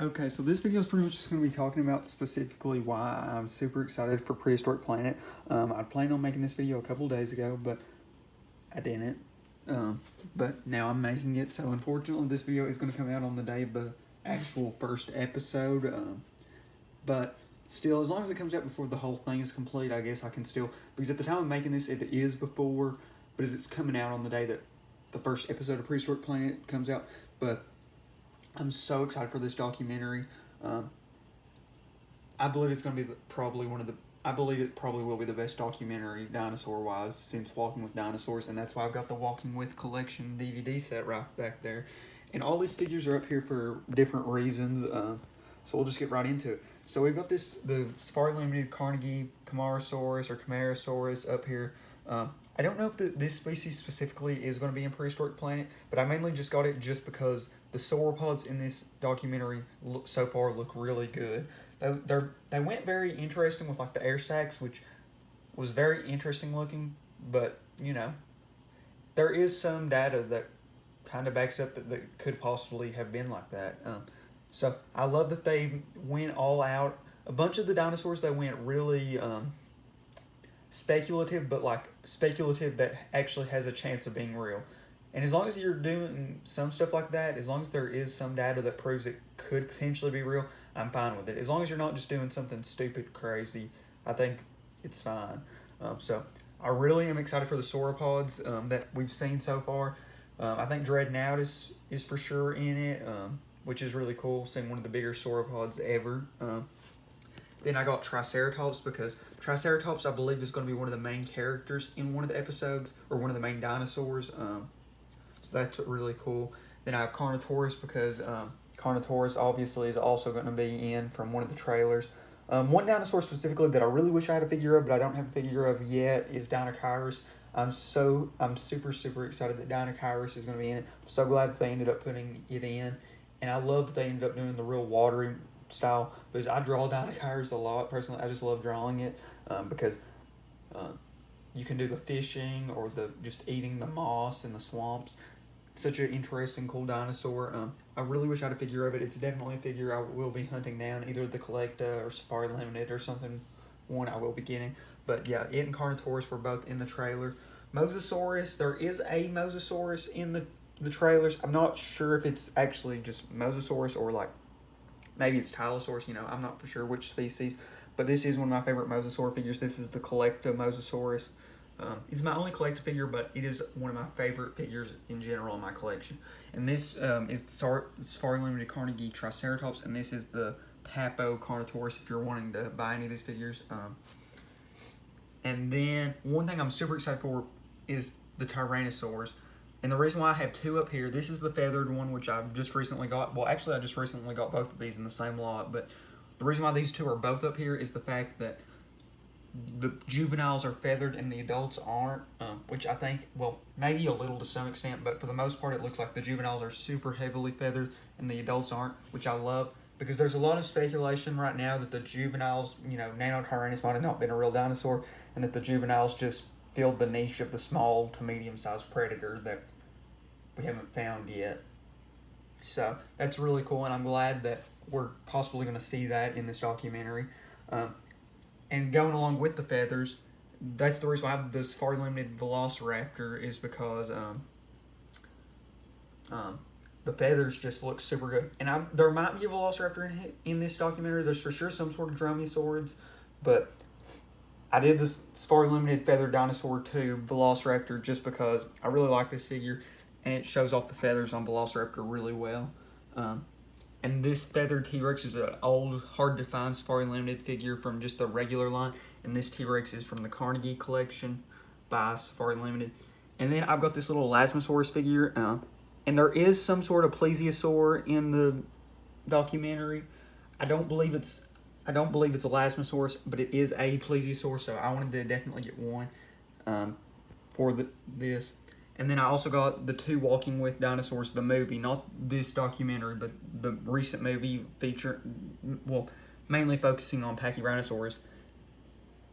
Okay, so this video is pretty much just going to be talking about specifically why I'm super excited for Prehistoric Planet. I planned on making this video a couple days ago, but I didn't. But now I'm making it, so unfortunately this video is going to come out on the day of the actual first episode. But still, as long as it comes out before the whole thing is complete, I guess I can still... Because at the time of making this, it is before, but it's coming out on the day that the first episode of Prehistoric Planet comes out. But I'm so excited for this documentary. I believe it's going to be I believe it probably will be the best documentary dinosaur-wise since Walking with Dinosaurs, and that's why I've got the Walking With collection DVD set right back there. And all these figures are up here for different reasons, so we'll just get right into it. So we've got the Safari Limited Carnegie Camarosaurus or Camarosaurus up here. I don't know if this species specifically is going to be in Prehistoric Planet, but I mainly just got it just because the sauropods in this documentary so far look really good. They went very interesting with like the air sacs, which was very interesting looking, but you know, there is some data that kind of backs up that could possibly have been like that. So I love that they went all out. A bunch of the dinosaurs, they went really speculative, but like speculative that actually has a chance of being real. And as long as you're doing some stuff like that, as long as there is some data that proves it could potentially be real, I'm fine with it. As long as you're not just doing something stupid, crazy, I think it's fine. So I really am excited for the sauropods that we've seen so far. I think Dreadnought is for sure in it, which is really cool, seeing one of the bigger sauropods ever. Then I got Triceratops, because Triceratops, I believe, is going to be one of the main characters in one of the episodes, or one of the main dinosaurs. So that's really cool. Then I have Carnotaurus, because Carnotaurus obviously is also going to be in from one of the trailers. One dinosaur specifically that I really wish I had a figure of, but I don't have a figure of yet, is Dinochirus. I'm super excited that Dinochirus is going to be in it. I'm so glad that they ended up putting it in. And I love that they ended up doing the real watery style, because I draw Dinochirus a lot personally. I just love drawing it because you can do the fishing or the just eating the moss in the swamps. Such an interesting, cool dinosaur. I really wish I had a figure of it. It's definitely a figure I will be hunting down, either the Collecta or Safari Limited or something. One I will be getting. But yeah, it and Carnotaurus were both in the trailer. Mosasaurus, there is a Mosasaurus in the trailers. I'm not sure if it's actually just Mosasaurus or like maybe it's Tylosaurus, I'm not for sure which species. But this is one of my favorite Mosasaur figures. This is the Collecta Mosasaurus. It's my only collector figure, but it is one of my favorite figures in general in my collection. And this is the Safari Limited Carnegie Triceratops, and this is the Papo Carnotaurus if you're wanting to buy any of these figures. And then one thing I'm super excited for is the Tyrannosaurus. And the reason why I have two up here, this is the feathered one, which I've just recently got. Well, actually, I just recently got both of these in the same lot. But the reason why these two are both up here is the fact that the juveniles are feathered and the adults aren't, which I think, well, maybe a little to some extent, but for the most part, it looks like the juveniles are super heavily feathered and the adults aren't, which I love, because there's a lot of speculation right now that the juveniles, Nanotyrannus might have not been a real dinosaur, and that the juveniles just filled the niche of the small to medium-sized predator that we haven't found yet. So that's really cool, and I'm glad that we're possibly going to see that in this documentary. And going along with the feathers, that's the reason why I have this Safari Limited Velociraptor, is because the feathers just look super good. And there might be a Velociraptor in this documentary. There's for sure some sort of Dromaeosaurids, but I did this Safari Limited Feathered Dinosaur 2 Velociraptor just because I really like this figure, and it shows off the feathers on Velociraptor really well. And this feathered T-Rex is an old, hard-to-find Safari Limited figure from just the regular line. And this T-Rex is from the Carnegie collection by Safari Limited. And then I've got this little Elasmosaurus figure. And there is some sort of plesiosaur in the documentary. I don't believe it's Elasmosaurus, but it is a plesiosaur. So I wanted to definitely get one for this. And then I also got the two Walking With Dinosaurs, the movie, not this documentary, but the recent movie mainly focusing on Pachyrhinosaurus.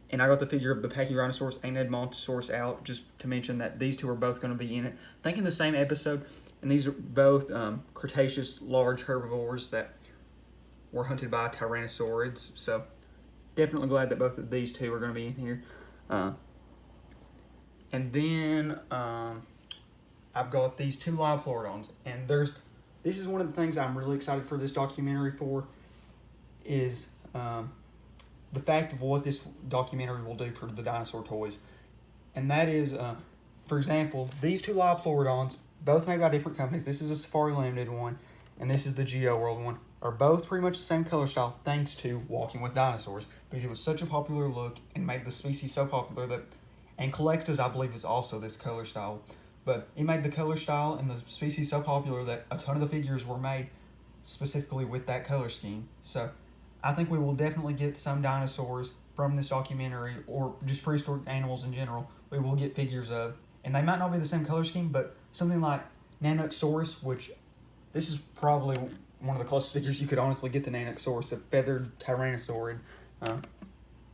And I got the figure of the Pachyrhinosaurus and Edmontosaurus out, just to mention that these two are both going to be in it. I think in the same episode, and these are both Cretaceous large herbivores that were hunted by Tyrannosaurids. So definitely glad that both of these two are going to be in here. And then I've got these two live pleurodons, and this is one of the things I'm really excited for this documentary for, is the fact of what this documentary will do for the dinosaur toys. And that is, for example, these two live pleurodons, both made by different companies. This is a Safari Limited one, and this is the Geo World one, are both pretty much the same color style thanks to Walking with Dinosaurs, because it was such a popular look and made the species so popular that, and Collectors, I believe, is also this color style, but it made the color style and the species so popular that a ton of the figures were made specifically with that color scheme. So I think we will definitely get some dinosaurs from this documentary, or just prehistoric animals in general, we will get figures of. And they might not be the same color scheme, but something like Nanosaurus, which this is probably one of the closest figures you could honestly get to Nanosaurus, a feathered tyrannosaurid.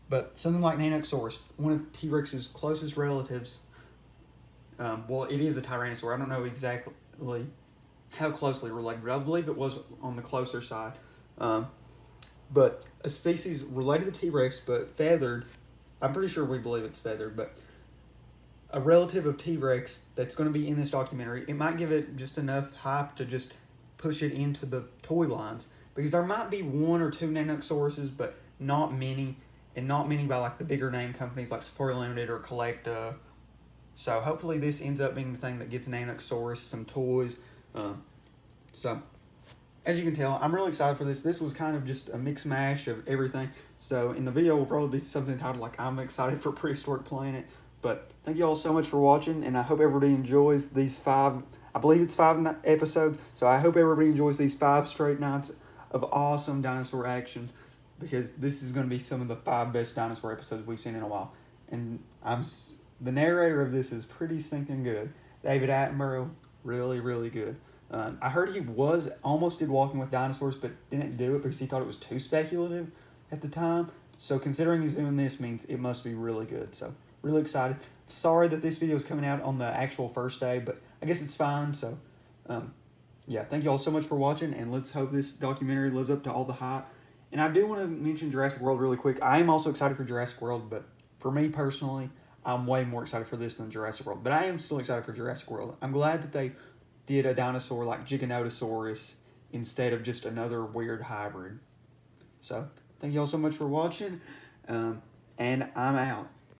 But something like Nanosaurus, one of T-Rex's closest relatives, well, it is a tyrannosaur. I don't know exactly how closely related, but I believe it was on the closer side. But a species related to T-Rex, but feathered, I'm pretty sure we believe it's feathered, but a relative of T-Rex that's going to be in this documentary, it might give it just enough hype to just push it into the toy lines. Because there might be one or two Nanosauruses, but not many, and not many by like the bigger name companies like Safari Limited or Collecta. So hopefully this ends up being the thing that gets Nanosaurus some toys. So as you can tell, I'm really excited for this. This was kind of just a mix mash of everything. So in the video will probably be something titled like I'm excited for Prehistoric Planet. But thank you all so much for watching, and I hope everybody enjoys these 5, I believe it's 5 episodes, so I hope everybody enjoys these 5 straight nights of awesome dinosaur action, because this is going to be some of the 5 best dinosaur episodes we've seen in a while. And the narrator of this is pretty stinking good. David Attenborough, really, really good. I heard he almost did Walking with Dinosaurs, but didn't do it because he thought it was too speculative at the time. So considering he's doing this means it must be really good. So really excited. Sorry that this video is coming out on the actual first day, but I guess it's fine. So yeah, thank you all so much for watching, and let's hope this documentary lives up to all the hype. And I do want to mention Jurassic World really quick. I am also excited for Jurassic World, but for me personally, I'm way more excited for this than Jurassic World. But I am still excited for Jurassic World. I'm glad that they did a dinosaur like Giganotosaurus instead of just another weird hybrid. So thank you all so much for watching, and I'm out.